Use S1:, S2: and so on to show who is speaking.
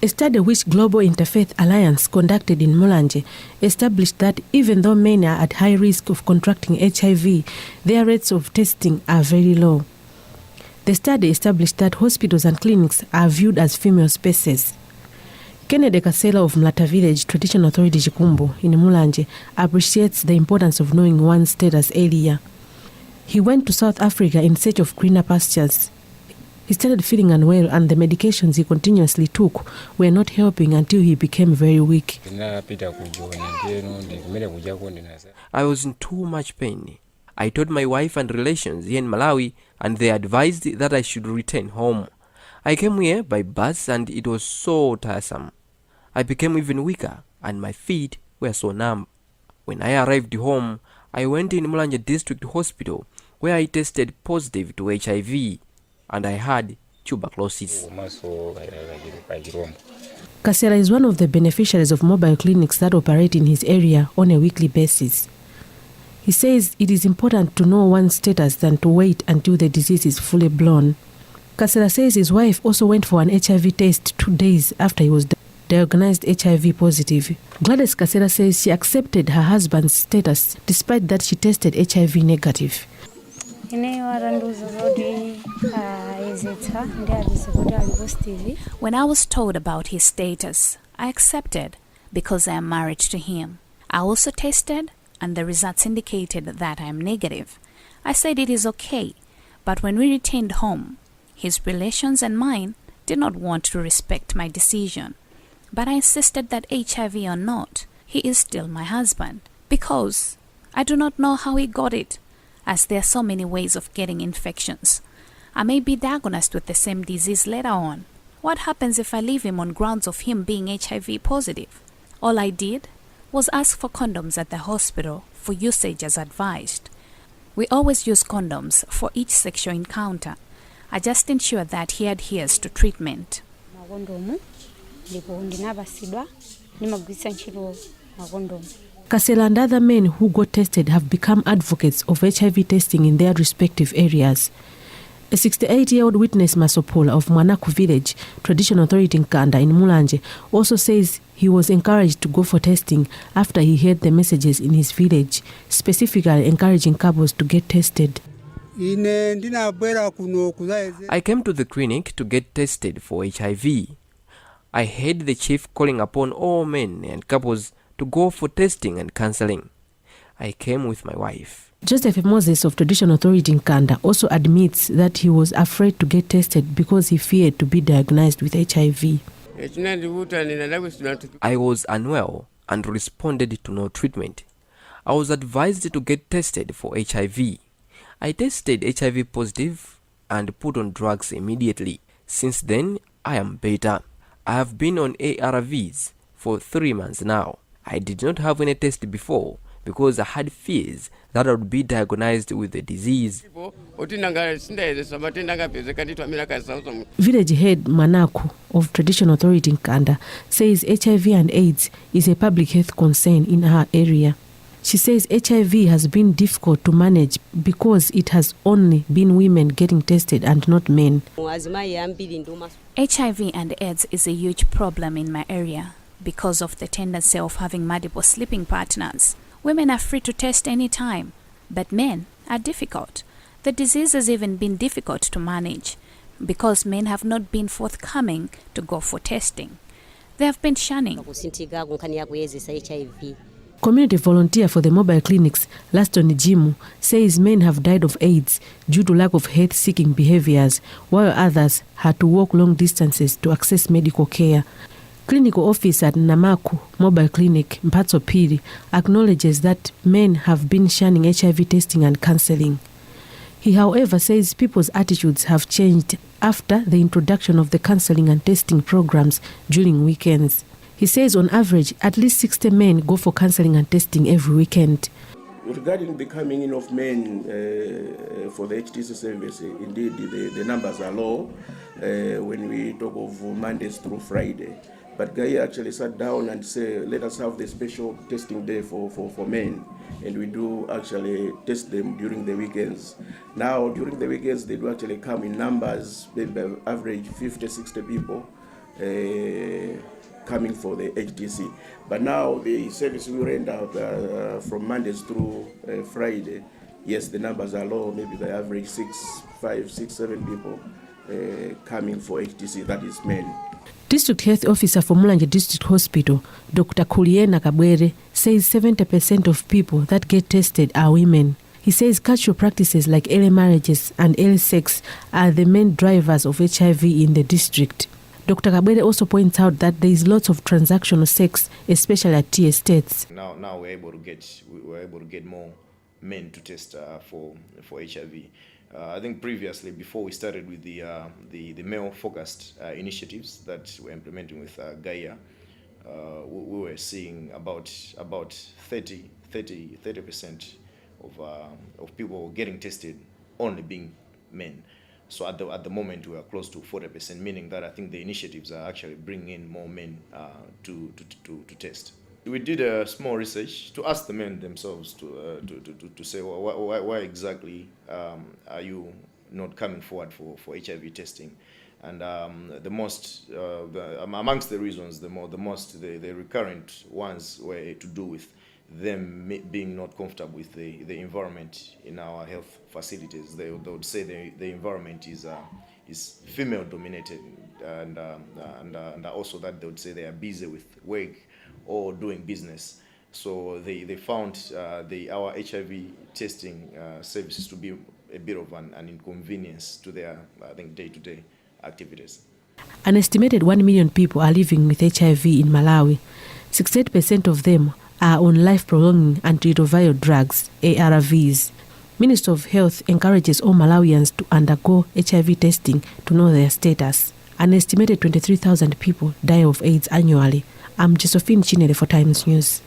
S1: A study which Global Interfaith Alliance conducted in Mulanje established that even though men are at high risk of contracting HIV, their rates of testing are very low. The study established that hospitals and clinics are viewed as female spaces. Kennedy KASELA of Mlata Village Traditional Authority Chikumbo in Mulanje appreciates the importance of knowing one's status earlier. He went to South Africa in search of greener pastures. He started feeling unwell and the medications he continuously took were not helping until he became very weak.
S2: I was in too much pain. I told my wife and relations here in Malawi and they advised that I should return home. I came here by bus and it was so tiresome. I became even weaker and my feet were so numb. When I arrived home, I went in Mulanje District Hospital where I tested positive to HIV and I had tuberculosis.
S1: KASELA is one of the beneficiaries of mobile clinics that operate in his area on a weekly basis. He says it is important to know one's status than to wait until the disease is fully blown. KASELA says his wife also went for an HIV test 2 days after he was diagnosed HIV positive. GLADYS KASELA says she accepted her husband's status despite that she tested HIV negative.
S3: When I was told about his status, I accepted because I am married to him. I also tested and the results indicated that I am negative. I said it is okay, but when we returned home, his relations and mine did not want to respect my decision. But I insisted that HIV or not, he is still my husband because I do not know how he got it, as there are so many ways of getting infections. I may be diagnosed with the same disease later on. What happens if I leave him on grounds of him being HIV positive? All I did was ask for condoms at the hospital for usage as advised. We always use condoms for each sexual encounter. I just ensure that he adheres to treatment.
S1: KASELA and other men who got tested have become advocates of HIV testing in their respective areas. A 68-year-old witness MASOKOLA of MWANAKHU village, Traditional Authority in Kanda in Mulanje, also says he was encouraged to go for testing after he heard the messages in his village, specifically encouraging couples to get tested.
S2: I came to the clinic to get tested for HIV. I heard the chief calling upon all men and couples to go for testing and counseling. I came with my wife.
S1: Joseph Moses of Traditional Authority in Kanda also admits that he was afraid to get tested because he feared to be diagnosed with HIV.
S2: I was unwell and responded to no treatment. I was advised to get tested for HIV. I tested HIV positive and put on drugs immediately. Since then, I am better. I have been on ARVs for 3 months now. I did not have any test before because I had fears that I would be diagnosed with the disease.
S1: Village head MWANAKHU of Traditional Authority in Kanda says HIV and AIDS is a public health concern in her area. She says HIV has been difficult to manage because it has only been women getting tested and not men.
S3: HIV and AIDS is a huge problem in my area because of the tendency of having multiple sleeping partners. Women are free to test any time, but men are difficult. The disease has even been difficult to manage because men have not been forthcoming to go for testing. They have been shunning.
S1: Community volunteer for the mobile clinics, Laston Jimu, says men have died of AIDS due to lack of health-seeking behaviors, while others had to walk long distances to access medical care. Clinical officer at Namakhu Mobile Clinic, MPHATSO PHIRI, acknowledges that men have been shunning HIV testing and counseling. He, however, says people's attitudes have changed after the introduction of the counseling and testing programs during weekends. He says on average, at least 60 men go for counseling and testing every weekend.
S4: Regarding the coming in of men for the HTC service, indeed the numbers are low when we talk of Mondays through Friday. But Guy actually sat down and said, let us have the special testing day for men. And we do actually test them during the weekends. Now, during the weekends, they do actually come in numbers, maybe by average 50, 60 people coming for the HDC. But now the service we render from Mondays through Friday, yes, the numbers are low. Maybe the average 5, 6, 7 people coming for HDC. That is men.
S1: District Health Officer for Mulanje District Hospital, Dr. KHULIENA, says 70% of people that get tested are women. He says cultural practices like early marriages and early sex are the main drivers of HIV in the district. Dr. KABWERE also points out that there is lots of transactional sex, especially at tea estates.
S5: Now we're able to get more men to test for HIV. I think previously, before we started with the male-focused initiatives that we're implementing with GAIA, we were seeing about 30% of people getting tested only being men. So at the moment we are close to 40%, meaning that I think the initiatives are actually bringing in more men to test. We did a small research to ask the men themselves to say why exactly are you not coming forward for HIV testing, and amongst the reasons, the recurrent ones were to do with them being not comfortable with the environment in our health facilities. They would say the environment is female dominated, and also that they would say they are busy with work or doing business. So they found our HIV testing services to be a bit of an inconvenience to their, I think, day-to-day activities.
S1: An estimated 1 million people are living with HIV in Malawi. 68% of them are on life-prolonging antiretroviral drugs, ARVs. Minister of Health encourages all Malawians to undergo HIV testing to know their status. An estimated 23,000 people die of AIDS annually. I'm Josephine Chinele for Times News.